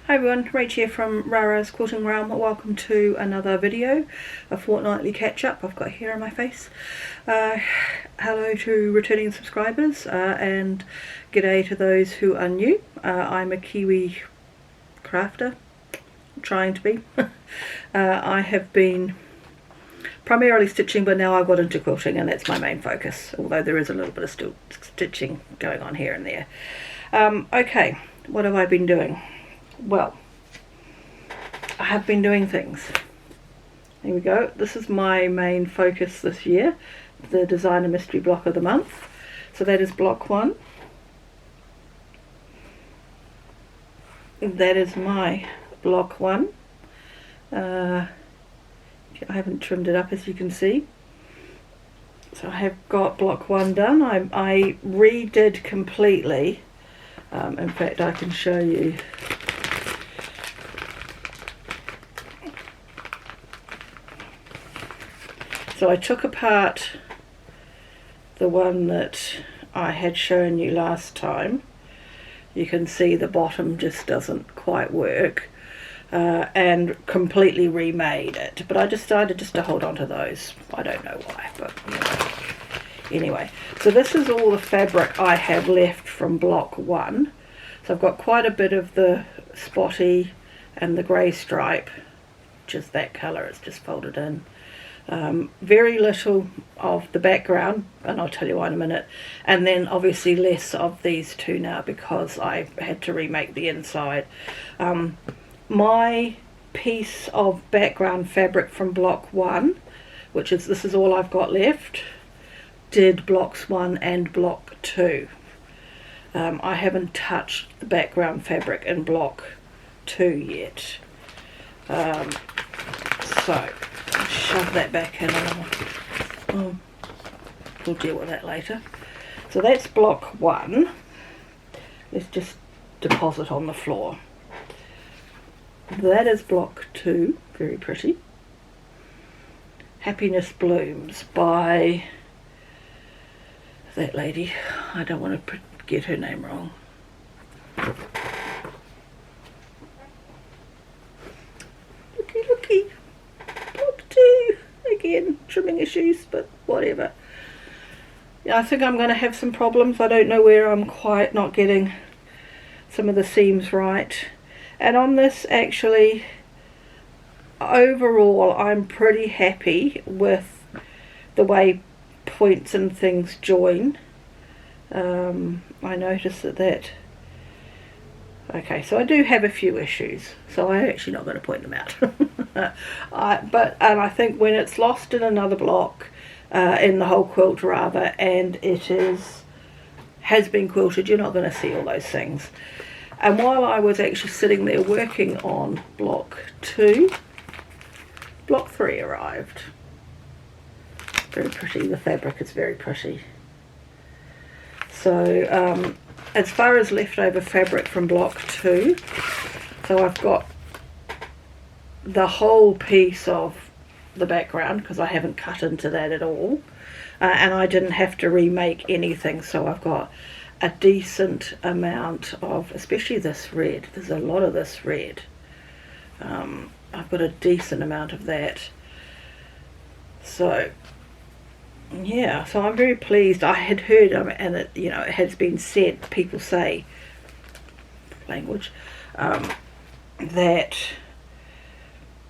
Hi everyone, Rach here from Rara's Quilting Realm. Welcome to another video, a fortnightly catch-up. I've got hair on my face. Hello to returning subscribers and g'day to those who are new. I'm a Kiwi crafter, trying to be. I have been primarily stitching, but now I've got into quilting and that's my main focus, although there is a little bit of still stitching going on here and there. Okay, what have I been doing? Well, I have been doing things. Here we go. This is my main focus this year, the Designer Mystery Block of the Month. So that is block 1. That is my block 1. I haven't trimmed it up, as you can see. So I have got block 1 done. I redid completely. In fact, I can show you. So I took apart the one that I had shown you last time. You can see the bottom just doesn't quite work, and completely remade it. But I decided just to hold on to those. I don't know why, but anyway. So this is all the fabric I have left from block 1. So I've got quite a bit of the spotty and the grey stripe, which is that colour, it's just folded in. Very little of the background, and I'll tell you why in a minute, and then obviously less of these two now because I had to remake the inside. My piece of background fabric from block 1, which is, this is all I've got left, did blocks 1 and block 2. I haven't touched the background fabric in block 2 yet. So shove that back in and we'll deal with that later. So that's block 1. Let's just deposit on the floor. That is block 2, very pretty. Happiness Blooms by that lady. I don't want to get her name wrong. Looky. Block 2. Again, trimming issues, but whatever. Yeah, I think I'm going to have some problems. I don't know where I'm quite not getting some of the seams right. And on this, actually, overall, I'm pretty happy with the way points and things join. I noticed that okay, so I do have a few issues, so I'm actually not going to point them out. And I think when it's lost in another block, in the whole quilt rather, and it has been quilted, you're not going to see all those things. And while I was actually sitting there working on block 2, block 3 arrived. Very pretty. The fabric is very pretty. So as far as leftover fabric from block 2, so I've got the whole piece of the background because I haven't cut into that at all, and I didn't have to remake anything, so I've got a decent amount of, especially this red, there's a lot of this red. I've got a decent amount of that. So yeah, so I'm very pleased. I had heard, and it, it has been said, people say, language, that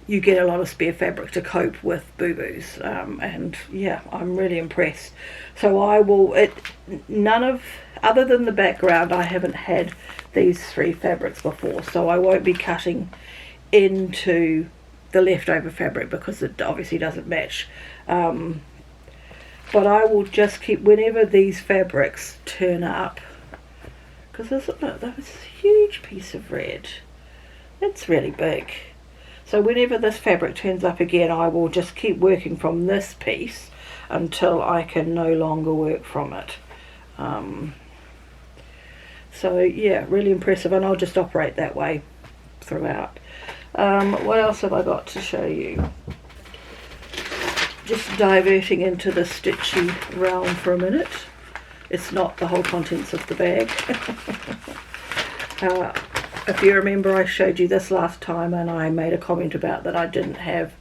you get a lot of spare fabric to cope with boo-boos, and yeah, I'm really impressed. So I will, other than the background, I haven't had these 3 fabrics before, so I won't be cutting into the leftover fabric because it obviously doesn't match. But I will just keep, whenever these fabrics turn up, because there's a huge piece of red. It's really big. So whenever this fabric turns up again, I will just keep working from this piece until I can no longer work from it. So yeah, really impressive, and I'll just operate that way throughout. What else have I got to show you? Just diverting into the stitchy realm for a minute. It's not the whole contents of the bag. If you remember, I showed you this last time and I made a comment about that I didn't have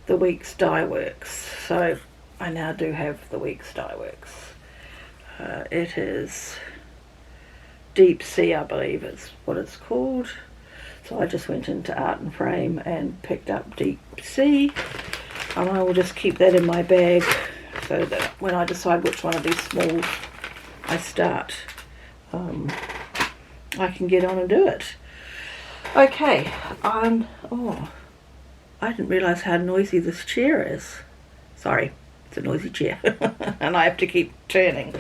the Weeks Dye Works, so I now do have the Weeks Dye Works. It is Deep Sea, I believe is what it's called. So I just went into Art and Frame and picked up Deep Sea, and I will just keep that in my bag so that when I decide which one of these smalls I start, I can get on and do it. Okay, oh, I didn't realise how noisy this chair is. Sorry, it's a noisy chair and I have to keep turning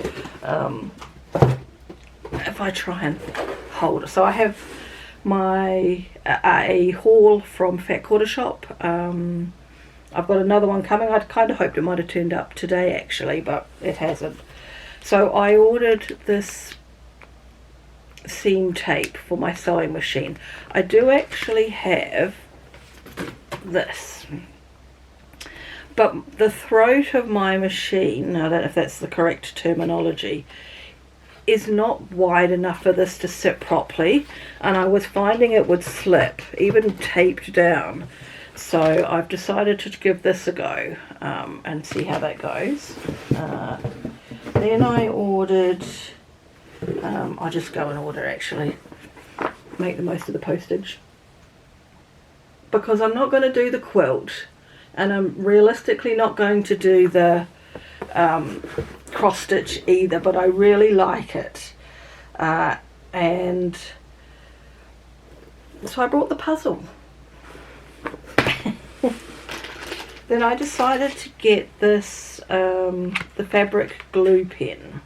if I try and hold it. So I have my a haul from Fat Quarter Shop. I've got another one coming. I'd kind of hoped it might have turned up today actually, but it hasn't. So I ordered this seam tape for my sewing machine. I do actually have this, but the throat of my machine, I don't know if that's the correct terminology, is not wide enough for this to sit properly, and I was finding it would slip even taped down. So I've decided to give this a go and see how that goes. Then I ordered, I'll just go in order actually, make the most of the postage, because I'm not going to do the quilt, and I'm realistically not going to do the cross stitch either, but I really like it, and so I brought the puzzle. Then I decided to get this the fabric glue pen.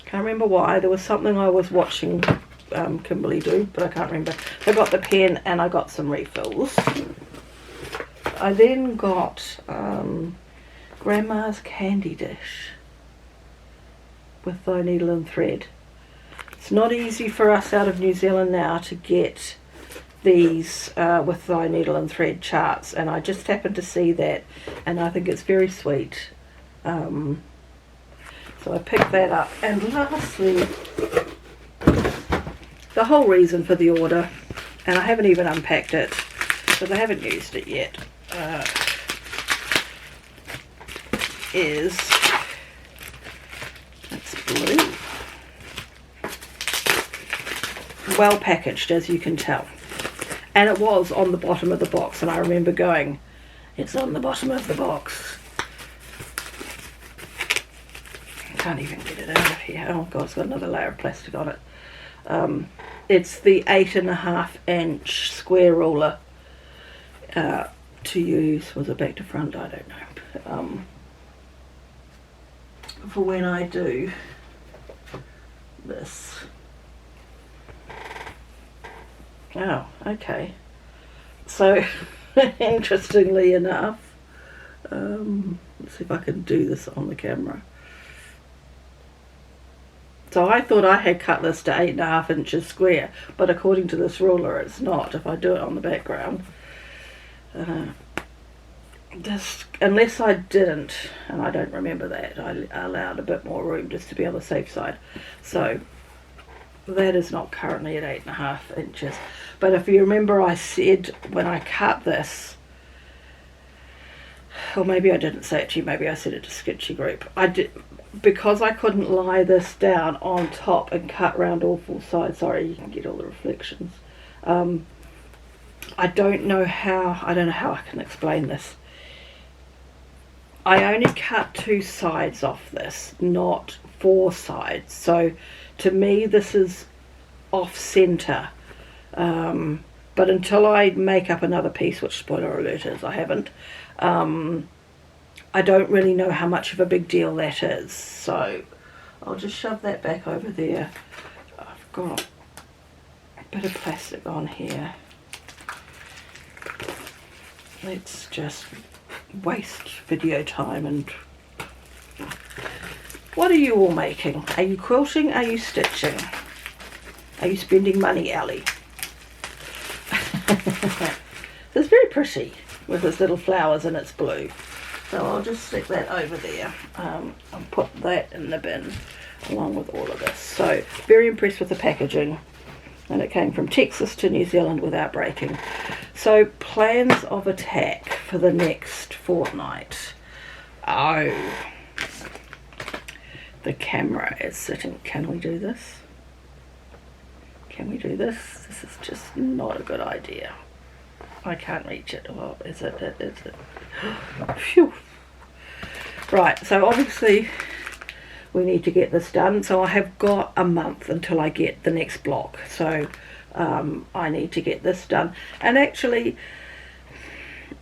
Can't remember why. There was something I was watching Kimberly do, but I can't remember. I got the pen and I got some refills. I then got Grandma's candy dish with thy needle and thread. It's not easy for us out of New Zealand now to get these with thy needle and thread charts, and I just happened to see that and I think it's very sweet. So I picked that up. And lastly, the whole reason for the order, and I haven't even unpacked it because I haven't used it yet, is it's blue. Well packaged, as you can tell. And it was on the bottom of the box, and I remember going, it's on the bottom of the box. I can't even get it out of here. Oh god, it's got another layer of plastic on it. It's the 8.5 inch square ruler to use. Was it back to front? I don't know. For when I do this. Oh, okay. So, interestingly enough, let's see if I can do this on the camera. So I thought I had cut this to 8.5 inches square, but according to this ruler it's not, if I do it on the background. Just, unless I didn't, and I don't remember that, I allowed a bit more room just to be on the safe side. So that is not currently at 8.5 inches. But if you remember, I said when I cut this, or maybe I didn't say it to you, maybe I said it to Sketchy Group, I did, because I couldn't lie this down on top and cut round all four sides. Sorry, you can get all the reflections. I don't know how I can explain this. I only cut 2 sides off this, not 4 sides. So to me this is off center. But until I make up another piece, which spoiler alert is, I haven't, I don't really know how much of a big deal that is. So I'll just shove that back over there. I've got a bit of plastic on here. Let's just waste video time. And what are you all making? Are you quilting? Are you stitching? Are you spending money, Ellie? It's very pretty with its little flowers and its blue. So I'll just stick that over there. I'll put that in the bin along with all of this. So very impressed with the packaging. and it came from Texas to New Zealand without breaking. So plans of attack for the next fortnight. Oh, the camera is sitting. Can we do this? Can we do this? This is just not a good idea. I can't reach it. Well, is it? Is it? Phew. Right, so obviously we need to get this done. So I have got a month until I get the next block. So I need to get this done. And actually,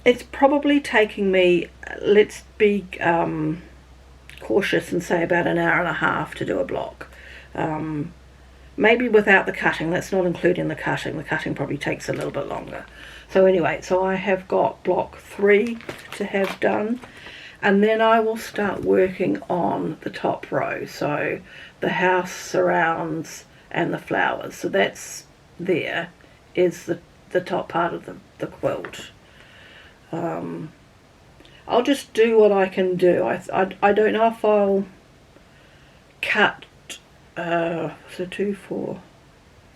it's probably taking me, let's be cautious and say about an hour and a half to do a block. Maybe without the cutting. That's not including the cutting. The cutting probably takes a little bit longer. So anyway, so I have got block 3 to have done, and then I will start working on the top row, so the house surrounds and the flowers. So that's there is the top part of the quilt. I'll just do what I can do. I don't know if I'll cut so 2, 4,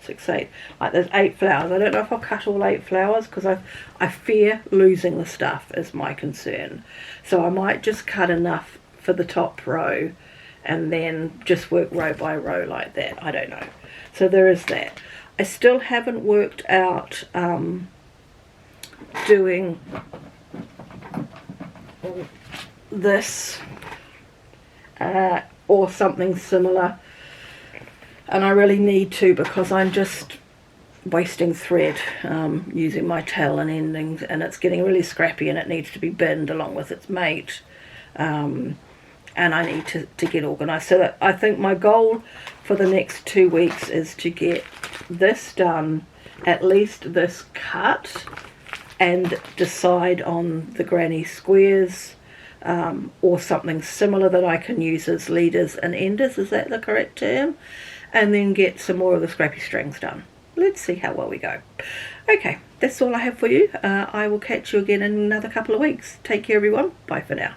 6, 8, like there's 8 flowers. I don't know if I'll cut all 8 flowers because I fear losing the stuff is my concern. So I might just cut enough for the top row and then just work row by row like that. I don't know. So there is that. I still haven't worked out doing this or something similar, and I really need to, because I'm just wasting thread using my tail and endings, and it's getting really scrappy and it needs to be binned along with its mate, and I need to get organised. So that I think my goal for the next 2 weeks is to get this done, at least this cut, and decide on the granny squares or something similar that I can use as leaders and enders. Is that the correct term? And then get some more of the scrappy strings done. Let's see how well we go. Okay, that's all I have for you. I will catch you again in another couple of weeks. Take care, everyone. Bye for now.